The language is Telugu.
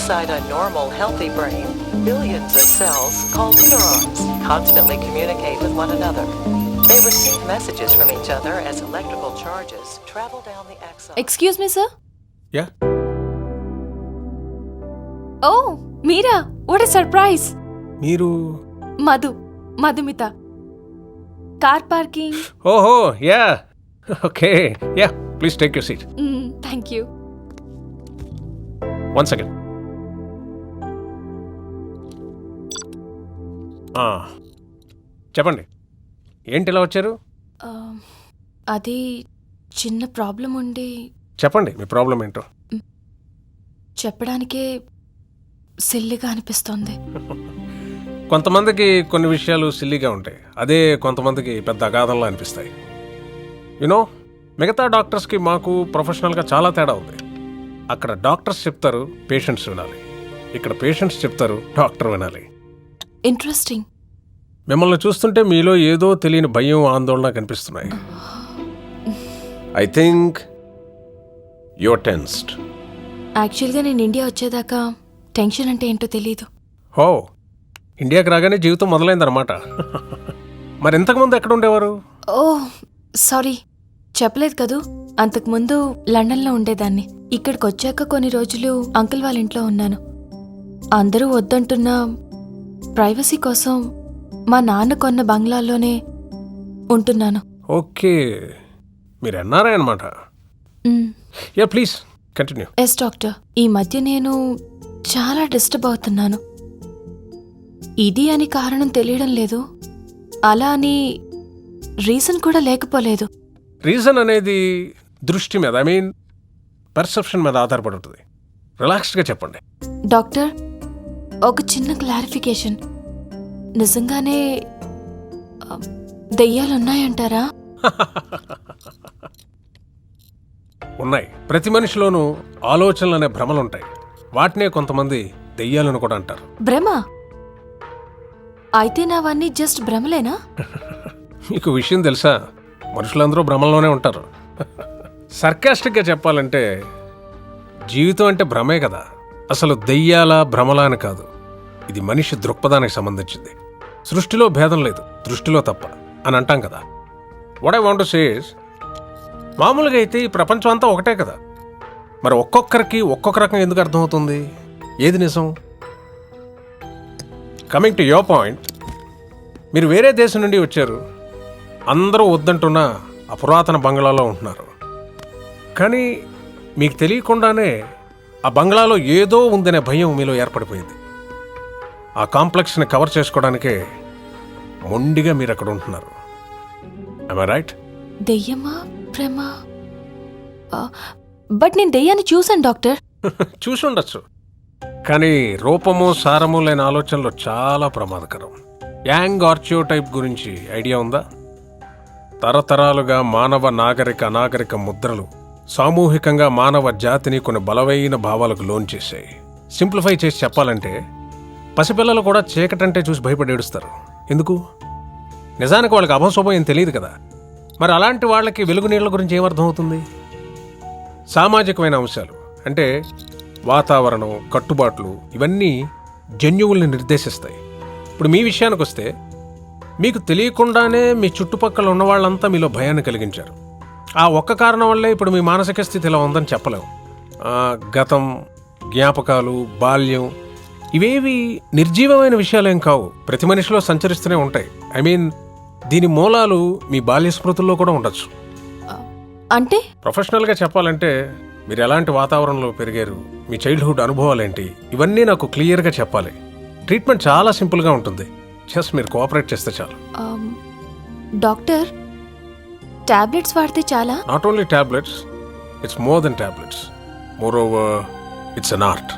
Inside a normal, healthy brain, billions of cells called neurons constantly communicate with one another. They receive messages from each other as electrical charges travel down the axon. Excuse me, sir? Yeah? Oh, Meera, what a surprise. మీరు Madhumita. Car parking. ఓహో yeah okay yeah please take your seat Thank you. 1 second. చెప్పండి ఏంటి ఇలా వచ్చారు? అది చిన్న ప్రాబ్లం ఉండి చెప్పండి మీ ప్రాబ్లం ఏంటో. చెప్పడానికే సిల్లిగా అనిపిస్తోంది. కొంతమందికి కొన్ని విషయాలు సిల్లీగా ఉంటాయి, అదే కొంతమందికి పెద్ద అగాధంలా అనిపిస్తాయి. యునో మిగతా డాక్టర్స్కి మాకు ప్రొఫెషనల్గా చాలా తేడా ఉంది. అక్కడ డాక్టర్స్ చెప్తారు, పేషెంట్స్ వినాలి. ఇక్కడ పేషెంట్స్ చెప్తారు, డాక్టర్ వినాలి. ఇంట్రెస్టింగ్. మిమ్మల్ని చూస్తుంటే మీలో ఏదో తెలియని భయం, ఆందోళన కనిపిస్తున్నాయి. I think your tensed. యాక్చువల్గా నేను ఇండియా వచ్చేదాకా టెన్షన్ అంటే ఏంటో తెలీదు. హో, ఇండియాకి రాగానే జీవితం మొదలైందనమాట. మరి ఇంతకుముందు ఎక్కడ ఉండేవారు? ఓ సారీ, చెప్పలేదు కదూ. అంతకుముందు లండన్లో ఉండేదాన్ని. ఇక్కడికి వచ్చాక కొన్ని రోజులు అంకుల్ వాళ్ళ ఇంట్లో ఉన్నాను. అందరూ వద్దంటున్న ప్రైవసీ కోసం మా నాన్న కొన్న బంగ్లాల్లోనే ఉంటున్నాను. ఓకే, మీరు ఎన్ఆర్ఐ అనమాట. Yeah please continue. Yes doctor, ఈ మధ్య నేను చాలా డిస్టర్బ్ అవుతున్నాను. ఇది అని కారణం తెలియడం లేదు, అలా అని రీజన్ కూడా లేకపోలేదు. రీజన్ అనేది దృష్టి మీద, ఐ మీన్ పర్సెప్షన్ మీద ఆధారపడి ఉంటుంది. రిలాక్స్డ్గా చెప్పండి. డాక్టర్, ఒక చిన్న క్లారిఫికేషన్. నిజంగానే దెయ్యాలున్నాయంటారా? ఉన్నాయి. ప్రతి మనిషిలోనూ ఆలోచనలు అనే భ్రమలుంటాయి. వాటినే కొంతమంది దెయ్యాలను కూడా అంటారు. భ్రమ? అయితే నావన్నీ జస్ట్ భ్రమలేనా? మీకు విషయం తెలుసా, మనుషులందరూ భ్రమల్లోనే ఉంటారు. సర్కాస్టిక్గా చెప్పాలంటే జీవితం అంటే భ్రమే కదా. అసలు దెయ్యాల భ్రమలా అని కాదు, ఇది మనిషి దృక్పథానికి సంబంధించింది. సృష్టిలో భేదం లేదు, దృష్టిలో తప్ప అని అంటాం కదా. What I want to say is, మామూలుగా అయితే ఈ ప్రపంచం అంతా ఒకటే కదా. మరి ఒక్కొక్కరికి ఒక్కొక్క రకం ఎందుకు అర్థమవుతుంది? ఏది నిజం? కమింగ్ టు యువర్ పాయింట్, మీరు వేరే దేశం నుండి వచ్చారు. అందరూ వద్దంటున్న ఆ పురాతన బంగ్లాలో ఉంటున్నారు. కానీ మీకు తెలియకుండానే ఆ బంగ్లాలో ఏదో ఉందనే భయం మీలో ఏర్పడిపోయింది. ఆ కాంప్లెక్స్ని కవర్ చేసుకోవడానికే మొండిగా మీరు అక్కడ ఉంటున్నారు. am I right? దెయ్యమా భ్రమ? బట్ నేను దెయ్యాన్ని చూశాను డాక్టర్. చూసి ఉండొచ్చు, కానీ రూపము సారము లేని ఆలోచనలు చాలా ప్రమాదకరం. యాంగ్ ఆర్చియోటైప్ గురించి ఐడియా ఉందా? తరతరాలుగా మానవ నాగరిక అనాగరిక ముద్రలు సామూహికంగా మానవ జాతిని కొన్ని బలమైన భావాలకు లోన్ చేశాయి. సింప్లిఫై చేసి చెప్పాలంటే పసిపిల్లలు కూడా చీకటంటే చూసి భయపడి ఏడుస్తారు. ఎందుకు? నిజానికి వాళ్ళకి అభంశోభం ఏం తెలియదు కదా. మరి అలాంటి వాళ్ళకి వెలుగు నీళ్ల గురించి ఏమర్థం అవుతుంది? సామాజికమైన అంశాలు అంటే వాతావరణం, కట్టుబాట్లు, ఇవన్నీ జన్యువుల్ని నిర్దేశిస్తాయి. ఇప్పుడు మీ విషయానికి వస్తే, మీకు తెలియకుండానే మీ చుట్టుపక్కల ఉన్న వాళ్ళంతా మీలో భయాన్ని కలిగించారు. ఆ ఒక్క కారణం వల్లే ఇప్పుడు మీ మానసిక స్థితి ఇలా ఉందని చెప్పలేము. గతం, జ్ఞాపకాలు, బాల్యం, ఇవేవి నిర్జీవమైన విషయాలేం కావు, ప్రతి మనిషిలో సంచరిస్తూనే ఉంటాయి. ఐ మీన్ దీని మూలాలు మీ బాల్య స్మృతుల్లో కూడా ఉండొచ్చు. అంటే ప్రొఫెషనల్గా చెప్పాలంటే మీరు ఎలాంటి వాతావరణంలో పెరిగారు, మీ చైల్డ్హుడ్ అనుభవాలేంటి, ఇవన్నీ నాకు క్లియర్గా చెప్పాలి. ట్రీట్మెంట్ చాలా సింపుల్గా ఉంటుంది, జస్ట్ మీరు కోఆపరేట్ చేస్తే చాలు. డాక్టర్, టాబ్లెట్స్ వాడితే చాలా? Not only tablets, it's more than tablets. More over it's an art.